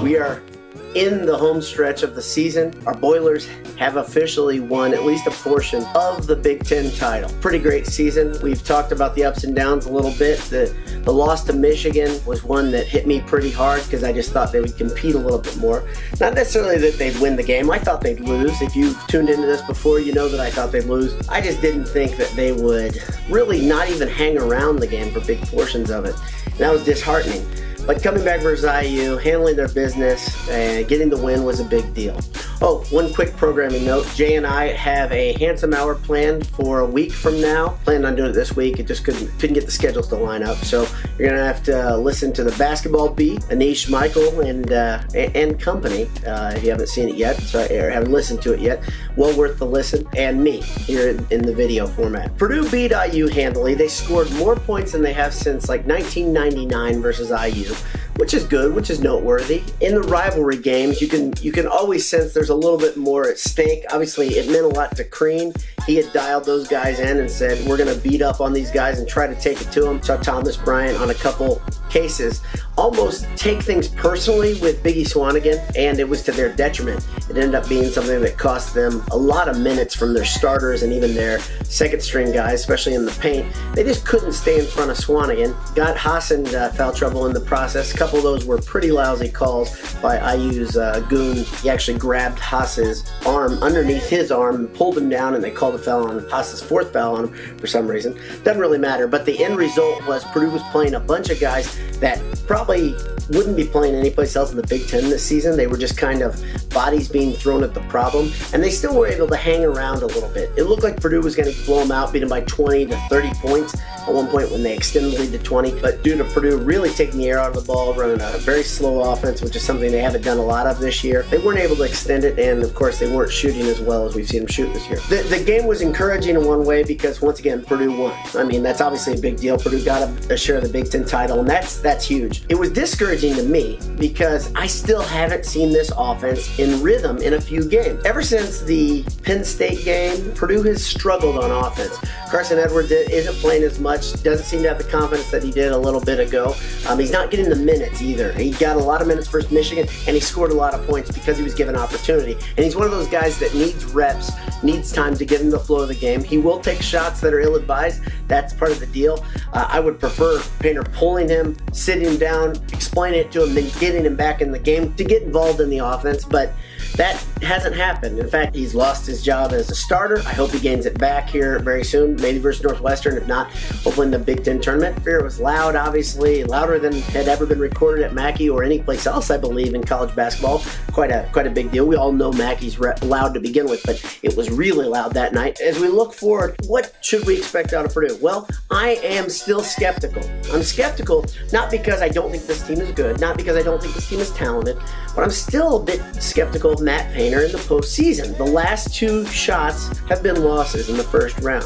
We are in the home stretch of the season. Our Boilers have officially won at least a portion of the Big Ten title. Pretty great season. We've talked about the ups and downs a little bit. The loss to Michigan was one that hit me pretty hard because I just thought they would compete a little bit more. Not necessarily that they'd win the game. I thought they'd lose. If you've tuned into this before, you know that I thought they'd lose. I just didn't think that they would really not even hang around the game for big portions of it. And that was disheartening. But coming back versus IU, handling their business, and getting the win was a big deal. Oh, one quick programming note. Jay and I have a handsome hour planned for a week from now. Planned on doing it this week. It just couldn't get the schedules to line up. So you're going to have to listen to the Basketball Beat, Anish, Michael, and company, if you haven't seen it yet, or haven't listened to it yet. Well worth the listen. And me, here in the video format. Purdue beat IU handily. They scored more points than they have since like 1999 versus IU. Which is good, which is noteworthy. In the rivalry games, you can always sense there's a little bit more at stake. Obviously, it meant a lot to Crean. He had dialed those guys in and said, we're going to beat up on these guys and try to take it to them. Saw Thomas Bryant on a couple cases almost take things personally with Biggie Swanigan, and it was to their detriment. It ended up being something that cost them a lot of minutes from their starters and even their second string guys, especially in the paint. They just couldn't stay in front of Swanigan. Got Haas in foul trouble in the process. A couple of those were pretty lousy calls by IU's goon. He actually grabbed Haas's arm underneath his arm and pulled him down, and they called a foul on Haas's fourth foul on him for some reason. Doesn't really matter, but the end result was Purdue was playing a bunch of guys that probably wouldn't be playing anyplace else in the Big Ten this season. They were just kind of bodies being thrown at the problem, and they still were able to hang around a little bit. It looked like Purdue was going to blow them out, beat them by 20 to 30 points at one point when they extended the lead to 20, but due to Purdue really taking the air out of the ball, running a very slow offense, which is something they haven't done a lot of this year, they weren't able to extend it, and of course they weren't shooting as well as we've seen them shoot this year. The game was encouraging in one way because, once again, Purdue won. I mean, that's obviously a big deal. Purdue got a share of the Big Ten title, and that's huge. It was discouraging to me because I still haven't seen this offense in rhythm in a few games. Ever since the Penn State game, Purdue has struggled on offense. Carson Edwards isn't playing as much, doesn't seem to have the confidence that he did a little bit ago. He's not getting the minutes either. He got a lot of minutes versus Michigan, and he scored a lot of points because he was given opportunity. And he's one of those guys that needs reps, needs time to get in the flow of the game. He will take shots that are ill-advised. That's part of the deal. I would prefer Painter pulling him, sitting him down, explaining it to him, then getting him back in the game to get involved in the offense, but that hasn't happened. In fact, he's lost his job as a starter. I hope he gains it back here very soon, maybe versus Northwestern, if not, hopefully in the Big Ten tournament. Fear was loud, obviously, louder than had ever been recorded at Mackey or any place else, I believe, in college basketball. Quite a big deal. We all know Mackey's loud to begin with, but it was really loud that night. As we look forward, what should we expect out of Purdue? Well, I am still skeptical. I'm skeptical not because I don't think this team is good, not because I don't think this team is talented, but I'm still a bit skeptical of Matt Painter in the postseason. The last two shots have been losses in the first round.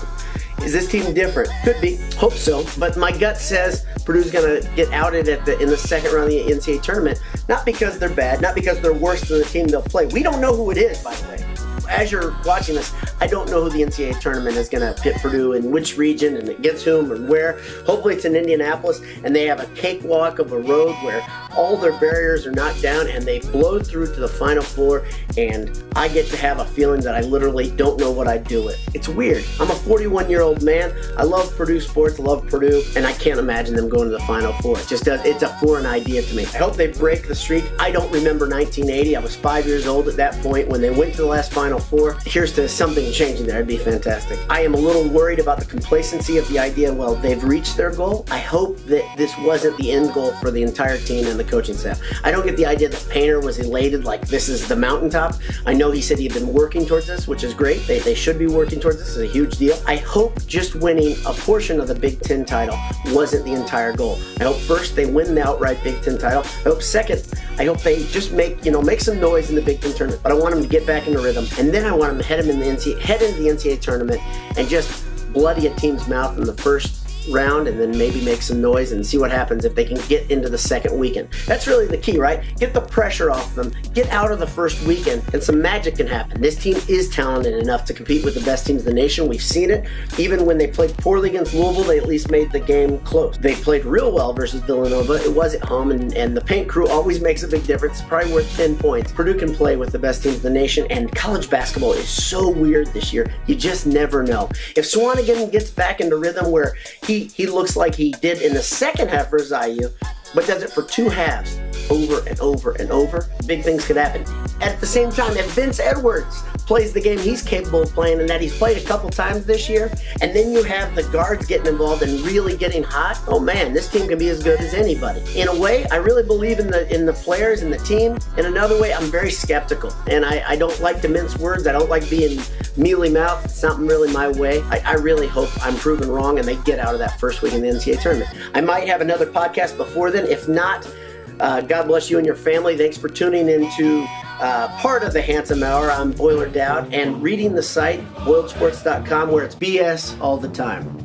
Is this team different? Could be. Hope so. But my gut says Purdue's going to get outed in the second round of the NCAA tournament, not because they're bad, not because they're worse than the team they'll play. We don't know who it is, by the way. As you're watching this, I don't know who the NCAA tournament is going to pit Purdue in which region and against whom and where. Hopefully it's in Indianapolis, and they have a cakewalk of a road where all their barriers are knocked down and they blow through to the Final Four, and I get to have a feeling that I literally don't know what I'd do with. It's weird. I'm a 41-year-old man. I love Purdue sports, I love Purdue, and I can't imagine them going to the Final Four. It's a foreign idea to me. I hope they break the streak. I don't remember 1980. I was 5 years old at that point when they went to the last Final Four. Here's to something changing there. It'd be fantastic. I am a little worried about the complacency of the idea, well, they've reached their goal. I hope that this wasn't the end goal for the entire team and the coaching staff. I don't get the idea that Painter was elated like this is the mountaintop. I know he said he had been working towards this, which is great. They should be working towards this. It's a huge deal. I hope just winning a portion of the Big Ten title wasn't the entire goal. I hope first they win the outright Big Ten title. I hope second, I hope they just make some noise in the Big Ten tournament. But I want them to get back into rhythm, and then I want them to head into the NCAA tournament and just bloody a team's mouth in the first round and then maybe make some noise and see what happens if they can get into the second weekend. That's really the key, right? Get the pressure off them, get out of the first weekend, and some magic can happen. This team is talented enough to compete with the best teams in the nation. We've seen it. Even when they played poorly against Louisville, they at least made the game close. They played real well versus Villanova. It was at home, and the paint crew always makes a big difference. It's probably worth 10 points. Purdue can play with the best teams in the nation, and college basketball is so weird this year. You just never know. If Swanigan gets back into rhythm where he looks like he did in the second half versus IU, but does it for 2 halves over and over and over, big things could happen. At the same time, if Vince Edwards plays the game he's capable of playing and that he's played a couple times this year, and then you have the guards getting involved and really getting hot, oh man, this team can be as good as anybody. In a way, I really believe in the players and the team. In another way, I'm very skeptical, and I don't like to mince words. I don't like being mealy-mouthed. It's not really my way. I really hope I'm proven wrong and they get out of that first week in the NCAA tournament. I might have another podcast before then. If not, God bless you and your family. Thanks for tuning into part of the Handsome Hour. I'm Boiler Dowd, and reading the site, boiledsports.com, where it's BS all the time.